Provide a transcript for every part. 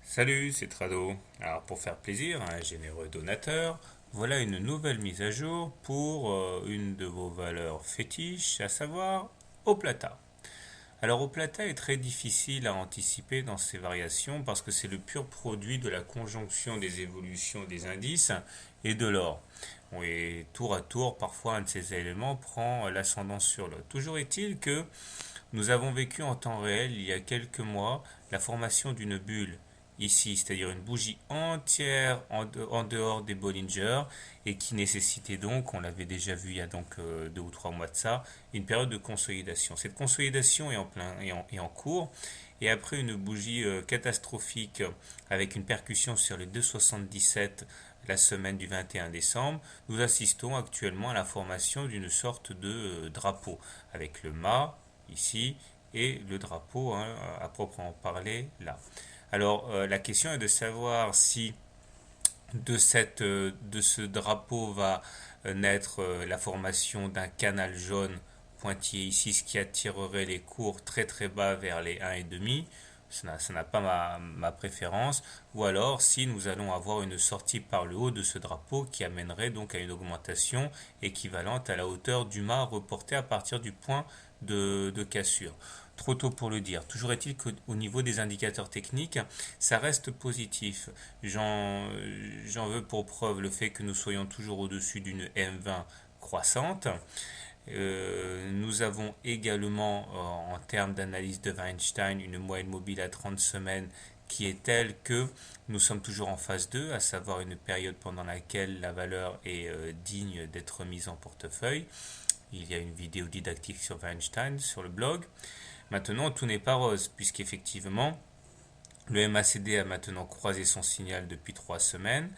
Salut, c'est Trado. Alors pour faire plaisir à un généreux donateur, voilà une nouvelle mise à jour pour une de vos valeurs fétiches, à savoir Oplata. Alors Oplata est très difficile à anticiper dans ses variations parce que c'est le pur produit de la conjonction des évolutions des indices et de l'or. Bon, et tour à tour, parfois un de ces éléments prend l'ascendant sur l'autre. Toujours est-il que nous avons vécu en temps réel, il y a quelques mois, la formation d'une bulle ici, c'est-à-dire une bougie entière en dehors des Bollinger et qui nécessitait donc, on l'avait déjà vu il y a donc 2 ou 3 mois de ça, une période de consolidation. Cette consolidation est en cours et après une bougie catastrophique avec une percussion sur les 2,77 la semaine du 21 décembre, nous assistons actuellement à la formation d'une sorte de drapeau avec le mât ici et le drapeau à proprement parler là. Alors la question est de savoir si de ce drapeau va naître la formation d'un canal jaune pointillé ici, ce qui attirerait les cours très très bas vers les 1,5. Ça n'a pas ma préférence. Ou alors si nous allons avoir une sortie par le haut de ce drapeau qui amènerait donc à une augmentation équivalente à la hauteur du mât reporté à partir du point de cassure. Trop tôt pour le dire. Toujours est-il qu'au niveau des indicateurs techniques, ça reste positif. J'en veux pour preuve le fait que nous soyons toujours au-dessus d'une M20 croissante. Nous avons également, en termes d'analyse de Weinstein, une moyenne mobile à 30 semaines qui est telle que nous sommes toujours en phase 2, à savoir une période pendant laquelle la valeur est digne d'être mise en portefeuille. Il y a une vidéo didactique sur Weinstein sur le blog. Maintenant, tout n'est pas rose, puisqu'effectivement, le MACD a maintenant croisé son signal depuis 3 semaines.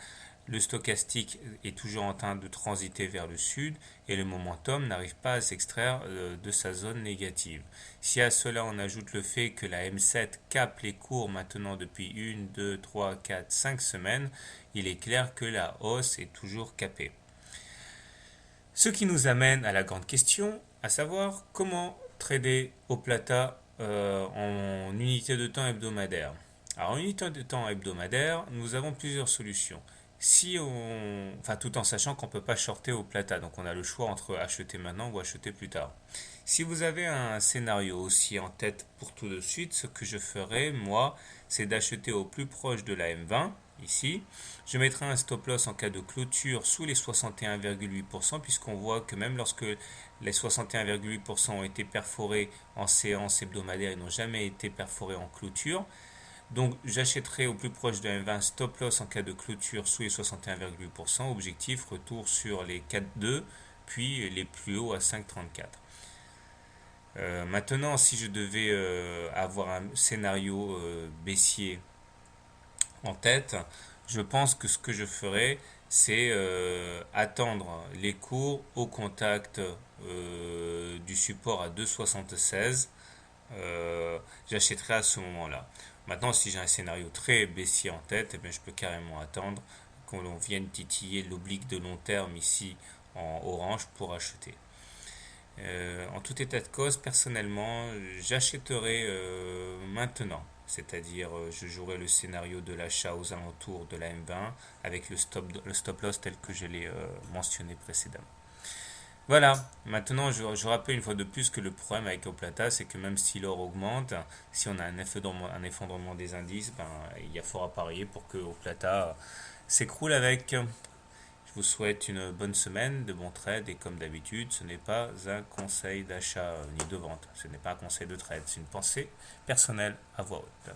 Le stochastique est toujours en train de transiter vers le sud et le momentum n'arrive pas à s'extraire de sa zone négative. Si à cela on ajoute le fait que la M7 capte les cours maintenant depuis 1, 2, 3, 4, 5 semaines, il est clair que la hausse est toujours capée. Ce qui nous amène à la grande question, à savoir comment trader au plata en unité de temps hebdomadaire. Alors, en unité de temps hebdomadaire, nous avons plusieurs solutions. Enfin, tout en sachant qu'on ne peut pas shorter au plata, donc on a le choix entre acheter maintenant ou acheter plus tard. Si vous avez un scénario aussi en tête pour tout de suite, ce que je ferai, moi, c'est d'acheter au plus proche de la M20, ici. Je mettrai un stop loss en cas de clôture sous les 61,8%, puisqu'on voit que même lorsque les 61,8% ont été perforés en séance hebdomadaire, ils n'ont jamais été perforés en clôture. Donc j'achèterai au plus proche de M20 stop loss en cas de clôture sous les 61,8%. Objectif, retour sur les 4,2, puis les plus hauts à 5,34. Maintenant, si je devais avoir un scénario baissier en tête, je pense que ce que je ferais, c'est attendre les cours au contact du support à 2,76. J'achèterai à ce moment-là. Maintenant, si j'ai un scénario très baissier en tête, eh bien, je peux carrément attendre qu'on vienne titiller l'oblique de long terme ici en orange pour acheter. En tout état de cause, personnellement, j'achèterai maintenant. C'est-à-dire, je jouerai le scénario de l'achat aux alentours de la M20 avec le stop loss tel que je l'ai mentionné précédemment. Voilà, maintenant je rappelle une fois de plus que le problème avec Oplata, c'est que même si l'or augmente, si on a un effondrement des indices, ben, il y a fort à parier pour que Oplata s'écroule avec. Je vous souhaite une bonne semaine, de bons trades et comme d'habitude, ce n'est pas un conseil d'achat ni de vente, ce n'est pas un conseil de trade, c'est une pensée personnelle à voix haute.